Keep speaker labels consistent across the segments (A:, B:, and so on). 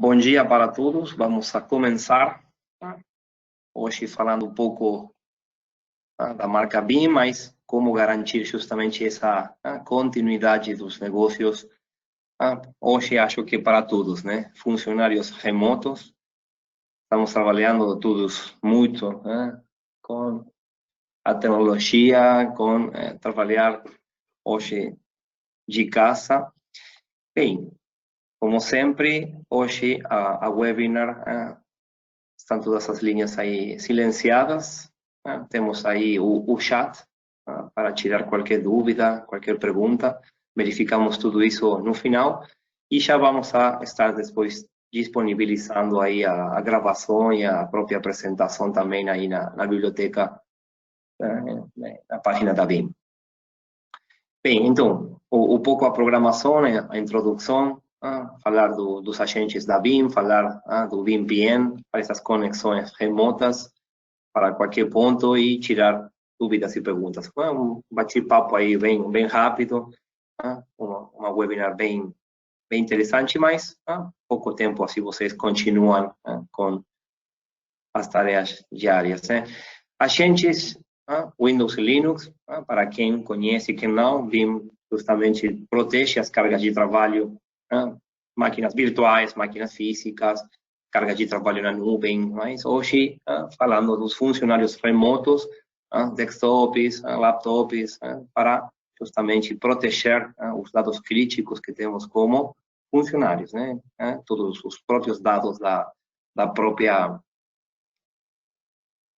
A: Bom dia para todos, vamos a começar hoje falando um pouco da marca BIM, mas como garantir justamente essa continuidade dos negócios. Hoje acho que para todos, né? Funcionários remotos, estamos trabalhando todos muito com a tecnologia, com trabalhar hoje de casa. Bem, como sempre, hoje a webinar estão todas as linhas aí silenciadas. Temos aí o chat para tirar qualquer dúvida, qualquer pergunta. Verificamos tudo isso no final e já vamos a estar depois disponibilizando aí a gravação e a própria apresentação também aí na biblioteca, na página da BIM. Bem, então, um pouco a programação, a introdução, falar dos agentes da BIM, falar do BIM-PM, para essas conexões remotas, para qualquer ponto e tirar dúvidas e perguntas. Foi um bate-papo aí bem rápido, uma webinar bem interessante, mas pouco tempo, assim vocês continuam com as tarefas diárias. Agentes, Windows e Linux, para quem conhece e quem não, BIM justamente protege as cargas de trabalho, máquinas virtuais, máquinas físicas, cargas de trabalho na nuvem, mas hoje falando dos funcionários remotos, desktops, laptops, para justamente proteger os dados críticos que temos como funcionários, né? Todos os próprios dados da própria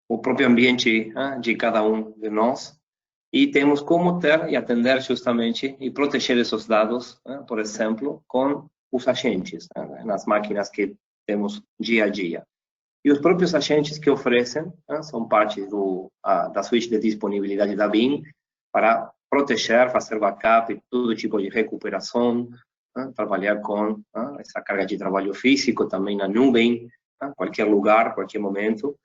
A: o próprio ambiente de cada um de nós, e temos como ter e atender justamente e proteger esses dados, por exemplo, com os agentes, nas máquinas que temos dia a dia. E os próprios agentes que oferecem são parte da suíte de disponibilidade da BIM para proteger, fazer backup, todo tipo de recuperação, trabalhar com essa carga de trabalho físico também na nuvem, qualquer lugar, qualquer momento.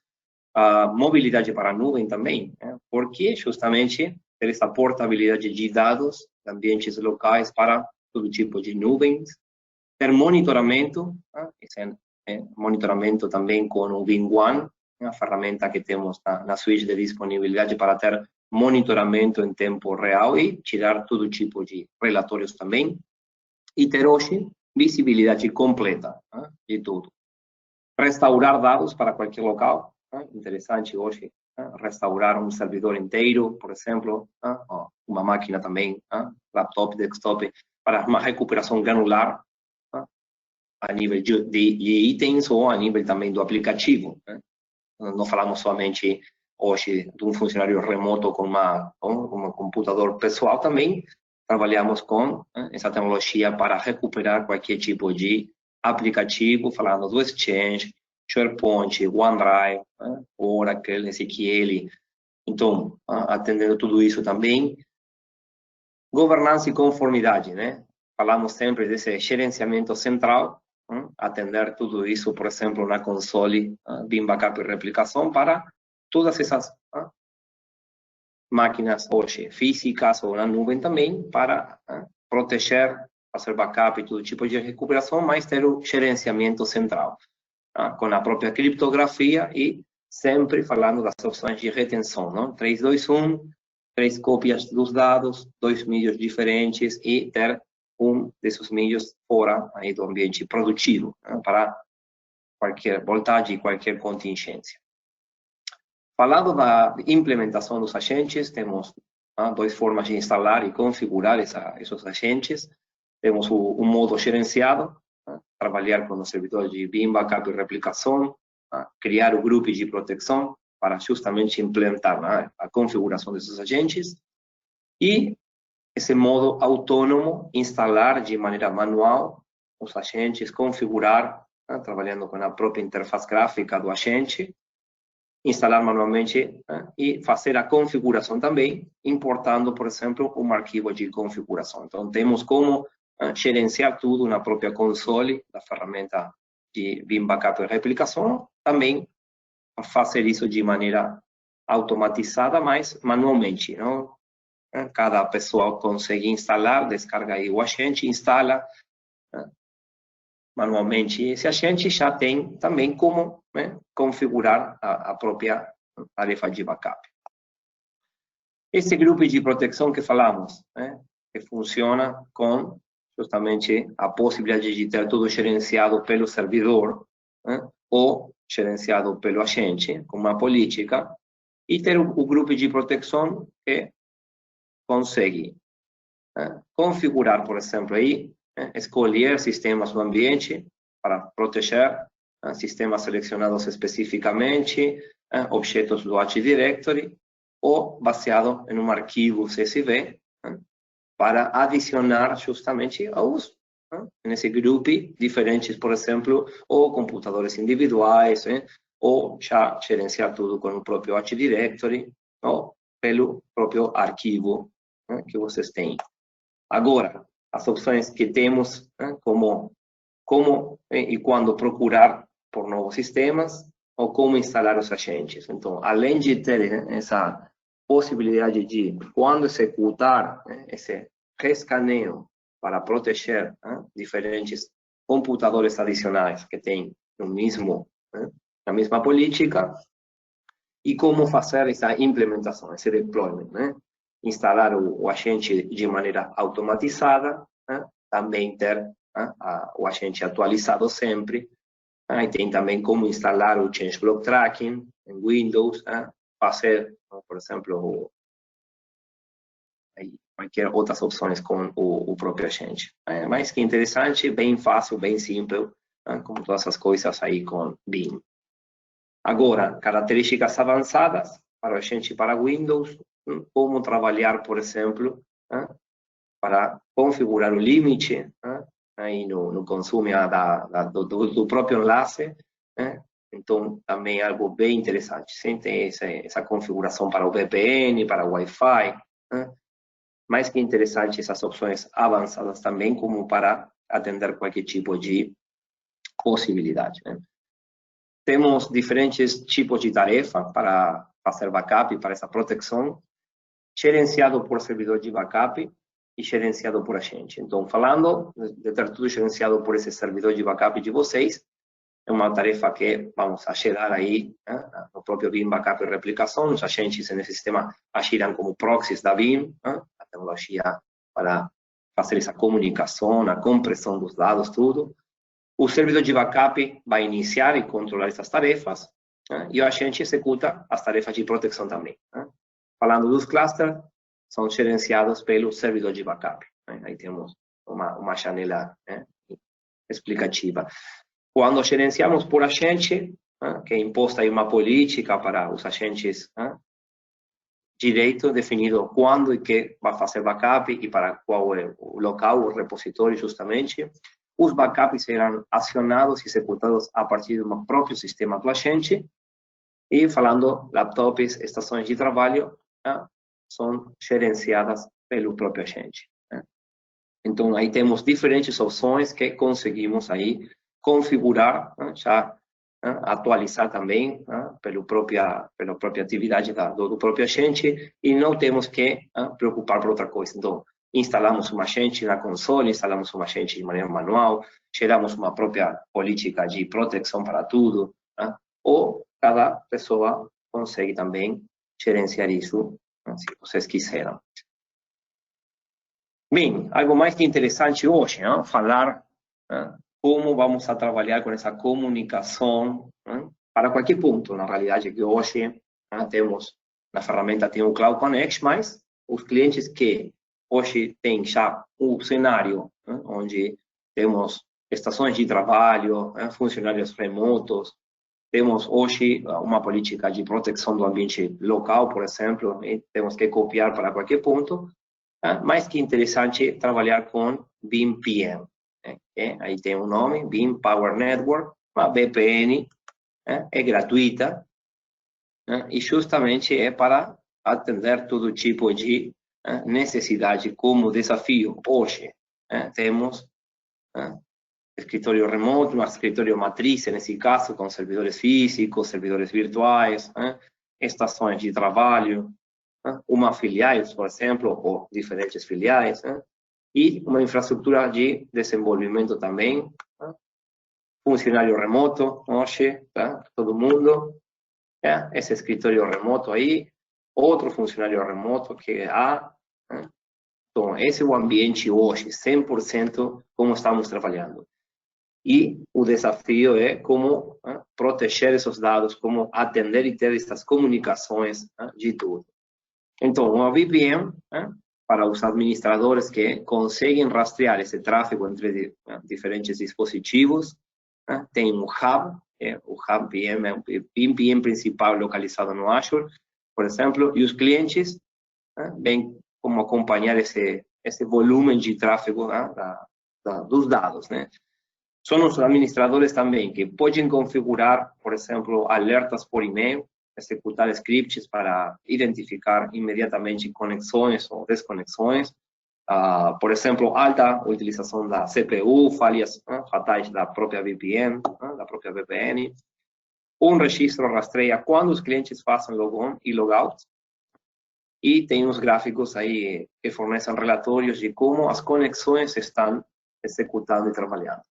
A: A mobilidade para a nuvem também, porque justamente ter essa portabilidade de dados de ambientes locais para todo tipo de nuvens, ter monitoramento, monitoramento também com o BIM One, a ferramenta que temos na suíte de disponibilidade para ter monitoramento em tempo real e tirar todo tipo de relatórios também, e ter hoje visibilidade completa de tudo. Restaurar dados para qualquer local, interessante hoje, restaurar um servidor inteiro, por exemplo, uma máquina também, laptop, desktop, para uma recuperação granular a nível de itens ou a nível também do aplicativo. Não falamos somente hoje de um funcionário remoto com um computador pessoal, também trabalhamos com essa tecnologia para recuperar qualquer tipo de aplicativo, falando do Exchange, SharePoint, OneDrive, Oracle, SQL. Então, atendendo tudo isso também. Governança e conformidade, né? Falamos sempre desse gerenciamento central, atender tudo isso, por exemplo, na console BIM Backup e Replicação para todas essas máquinas hoje físicas ou na nuvem também, para proteger, fazer backup e todo tipo de recuperação, mas ter o gerenciamento central. Com a própria criptografia e sempre falando das opções de retenção, não? 3, 2, 1, 3 cópias dos dados, 2 mídias diferentes e ter um desses mídias fora aí do ambiente produtivo, para qualquer voltagem e qualquer contingência. Falando da implementação dos agentes, temos 2 formas de instalar e configurar esses agentes. Temos o modo gerenciado, trabalhar com os servidores de BIM, backup e replicação, criar o grupo de proteção para justamente implementar a configuração desses agentes, e esse modo autônomo, instalar de maneira manual os agentes, configurar, trabalhando com a própria interface gráfica do agente, instalar manualmente e fazer a configuração também, importando, por exemplo, um arquivo de configuração. Então, temos como gerenciar tudo na própria console da ferramenta de BIM Backup e Replicação, também fazer isso de maneira automatizada, mas manualmente, não? Cada pessoa consegue instalar, descarga aí o agente, instala, manualmente esse agente, já tem também como, né, configurar a própria tarefa de backup. Esse grupo de proteção que falamos, né, que funciona com justamente a possibilidade de ter tudo gerenciado pelo servidor, né, ou gerenciado pelo agente, com uma política, e ter o grupo de proteção que consegue configurar, por exemplo, aí, escolher sistemas do ambiente para proteger sistemas selecionados especificamente, objetos do Active Directory, ou baseado em um arquivo CSV, para adicionar justamente aos, nesse grupo, diferentes, por exemplo, ou computadores individuais, ou já gerenciar tudo com o próprio Active Directory, ou pelo próprio arquivo que vocês têm. Agora, as opções que temos, como e quando procurar por novos sistemas, ou como instalar os agentes. Então, além de ter essa possibilidade de, quando executar esse rescaneio para proteger diferentes computadores adicionais que tem no mesmo, na mesma política, e como fazer essa implementação, esse deployment, instalar o agente de maneira automatizada, também ter o agente atualizado sempre. E tem também como instalar o Change Block Tracking em Windows, fazer, por exemplo, qualquer outras opções com o próprio agente. Mas que interessante, bem fácil, bem simples, como todas as coisas aí com Vim. Agora, características avançadas para o agente para Windows, como trabalhar, por exemplo, para configurar o limite aí no consumo do próprio enlace. Então, também é algo bem interessante. Sem ter essa configuração para o VPN, para o Wi-Fi. Mais que interessante, essas opções avançadas também, como para atender qualquer tipo de possibilidade. Temos diferentes tipos de tarefa para fazer backup, para essa proteção, gerenciado por servidor de backup e gerenciado por agente. Então, falando de ter tudo gerenciado por esse servidor de backup de vocês, é uma tarefa que vamos a gerar aí no próprio Vim Backup e Replicação. Os agentes nesse sistema agirão como proxies da Vim, a tecnologia para fazer essa comunicação, a compressão dos dados, tudo. O servidor de backup vai iniciar e controlar essas tarefas, e o agente executa as tarefas de proteção também. Falando dos clusters, são gerenciados pelo servidor de backup. Aí temos uma janela explicativa. Quando gerenciamos por agente, que é imposta aí uma política para os agentes, direito definido quando e que vai fazer backup e para qual é o local, o repositório justamente. Os backups serão acionados e executados a partir de um próprio sistema do agente. E falando, laptops, estações de trabalho, são gerenciadas pelo próprio agente. Então, aí temos diferentes opções que conseguimos aí configurar, já atualizar também pela própria atividade do próprio agente, e não temos que preocupar por outra coisa. Então, instalamos um agente na console, instalamos um agente de maneira manual, geramos uma própria política de proteção para tudo, ou cada pessoa consegue também gerenciar isso, se vocês quiserem. Bem, algo mais que interessante hoje, falar como vamos a trabalhar com essa comunicação para qualquer ponto. Na realidade, que hoje temos, na ferramenta tem o Cloud Connect, mas os clientes que hoje têm já um cenário onde temos estações de trabalho, funcionários remotos, temos hoje uma política de proteção do ambiente local, por exemplo, e temos que copiar para qualquer ponto. Mais que interessante trabalhar com Vim PM. Aí tem um nome, Vim Power Network, uma VPN, é gratuita, e justamente é para atender todo tipo de necessidade como desafio. Hoje temos escritório remoto, um escritório matriz, nesse caso, com servidores físicos, servidores virtuais, estações de trabalho, uma filiais, por exemplo, ou diferentes filiais, e uma infraestrutura de desenvolvimento também, funcionário remoto, hoje, tá? Todo mundo. Esse escritório remoto aí, outro funcionário remoto que há. Então, esse é o ambiente hoje, 100% como estamos trabalhando. E o desafio é como proteger esses dados, como atender e ter essas comunicações de tudo. Então, uma VPN, para os administradores que conseguem rastrear esse tráfego entre diferentes dispositivos, tem um hub, o hub VM é um VPN principal localizado no Azure, por exemplo, e os clientes vêm como acompanhar esse volume de tráfego dos dados, né? São os administradores também que podem configurar, por exemplo, alertas por e-mail, executar scripts para identificar imediatamente conexões ou desconexões. Por exemplo, alta utilização da CPU, falhas fatais da própria VPN, da própria VPN. Um registro rastreia quando os clientes fazem logon e logout. E tem uns gráficos aí que fornecem relatórios de como as conexões estão executando e trabalhando.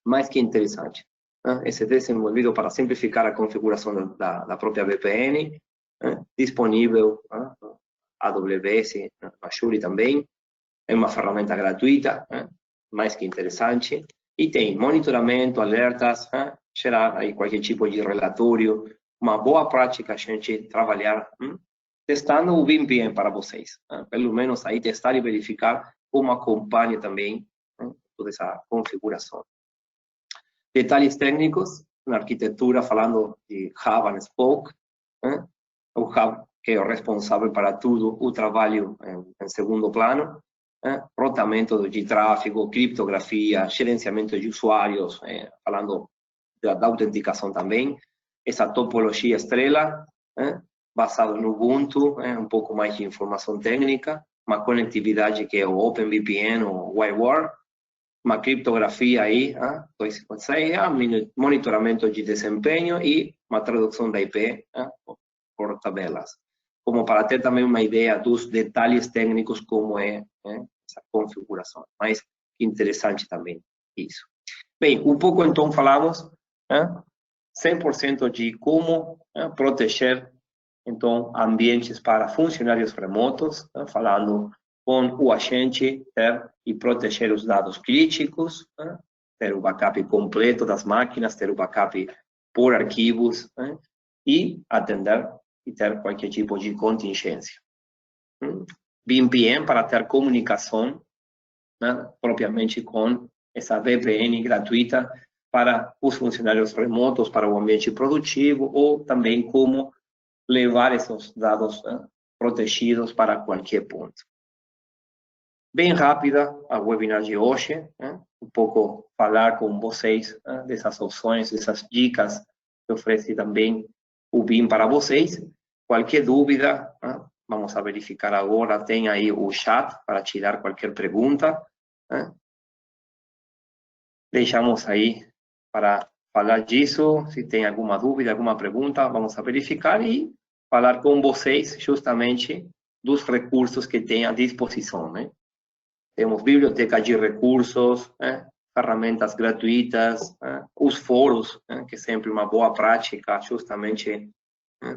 A: Mais que interessante. Esse desenvolvido para simplificar a configuração da própria VPN, disponível AWS, Azure também, é uma ferramenta gratuita, mais que interessante, e tem monitoramento, alertas, gerar aí qualquer tipo de relatório, uma boa prática a gente trabalhar testando o VPN para vocês, pelo menos aí testar e verificar como acompanha também toda essa configuração. Detalhes técnicos na arquitetura, falando de Hub and Spoke, o Hub que é o responsável para tudo o trabalho em segundo plano, roteamento de tráfego, criptografia, gerenciamento de usuários, falando da autenticação também, essa topologia estrela, basada no Ubuntu, um pouco mais de informação técnica, uma conectividade que é o OpenVPN ou WireGuard, uma criptografia aí, 256, monitoramento de desempenho e uma tradução da IP por tabelas. Como para ter também uma ideia dos detalhes técnicos, como é essa configuração. Mas interessante também isso. Bem, um pouco então falamos 100% de como proteger então ambientes para funcionários remotos, falando com o agente ter e proteger os dados críticos, ter o backup completo das máquinas, ter o backup por arquivos e atender e ter qualquer tipo de contingência. VPN para ter comunicação propriamente com essa VPN gratuita para os funcionários remotos, para o ambiente produtivo, ou também como levar esses dados protegidos para qualquer ponto. Bem rápida a webinar de hoje, um pouco falar com vocês dessas opções, dessas dicas que oferece também o BIM para vocês. Qualquer dúvida, vamos a verificar agora, tem aí o chat para tirar qualquer pergunta. Deixamos aí para falar disso, se tem alguma dúvida, alguma pergunta, vamos a verificar e falar com vocês justamente dos recursos que tem à disposição, né? Temos biblioteca de recursos, ferramentas gratuitas, os fóruns, que é sempre uma boa prática, justamente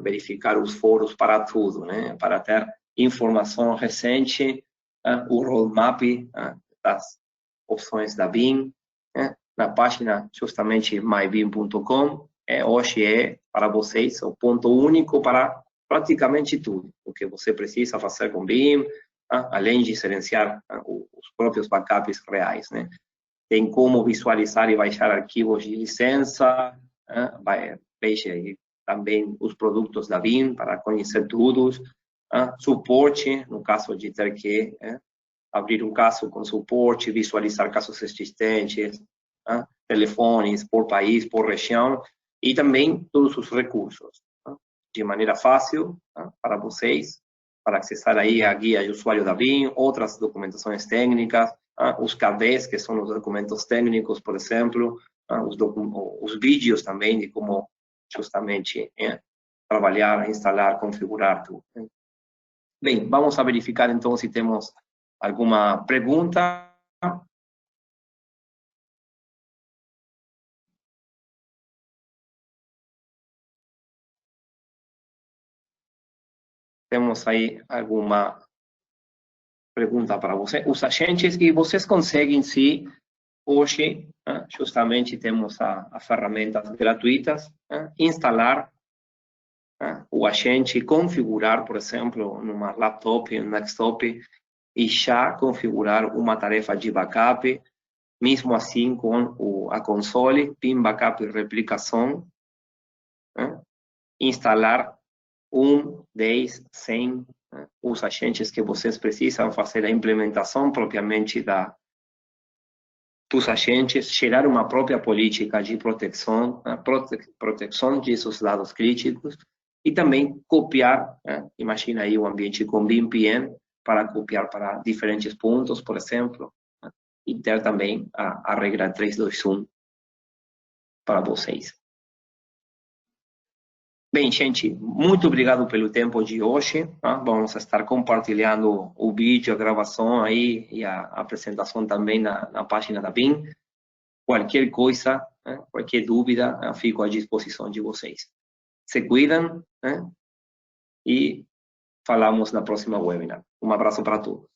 A: verificar os fóruns para tudo, né? Para ter informação recente, o roadmap das opções da BIM, na página justamente mybim.com, hoje é para vocês o ponto único para praticamente tudo o que você precisa fazer com BIM, além de gerenciar os próprios backups reais, né? Tem como visualizar e baixar arquivos de licença, veja aí também os produtos da BIM para conhecer todos, suporte, no caso de ter que abrir um caso com suporte, visualizar casos existentes, telefones por país, por região, e também todos os recursos, de maneira fácil para vocês, para acessar aí a guia de usuário da BIM, outras documentações técnicas, os KDs, que são os documentos técnicos, por exemplo, os vídeos também de como justamente trabalhar, instalar, configurar tudo. Bem, vamos a verificar então se temos alguma pergunta. temos aí alguma pergunta para você. Os agentes, e vocês conseguem, sim, hoje, justamente temos as ferramentas gratuitas, instalar o agente, configurar, por exemplo, numa laptop, um desktop, e já configurar uma tarefa de backup, mesmo assim com a console, PIN backup e replicação, instalar 1, 10, 100, os agentes que vocês precisam, fazer a implementação propriamente dos agentes, gerar uma própria política de proteção, proteção de seus dados críticos, e também copiar, imagina aí um ambiente com BIM-PM, para copiar para diferentes pontos, por exemplo, e ter também a regra 321 para vocês. Bem, gente, muito obrigado pelo tempo de hoje. Vamos estar compartilhando o vídeo, a gravação aí e a apresentação também na página da BIM. Qualquer coisa, qualquer dúvida, fico à disposição de vocês. Se cuidam, e falamos na próxima webinar. Um abraço para todos.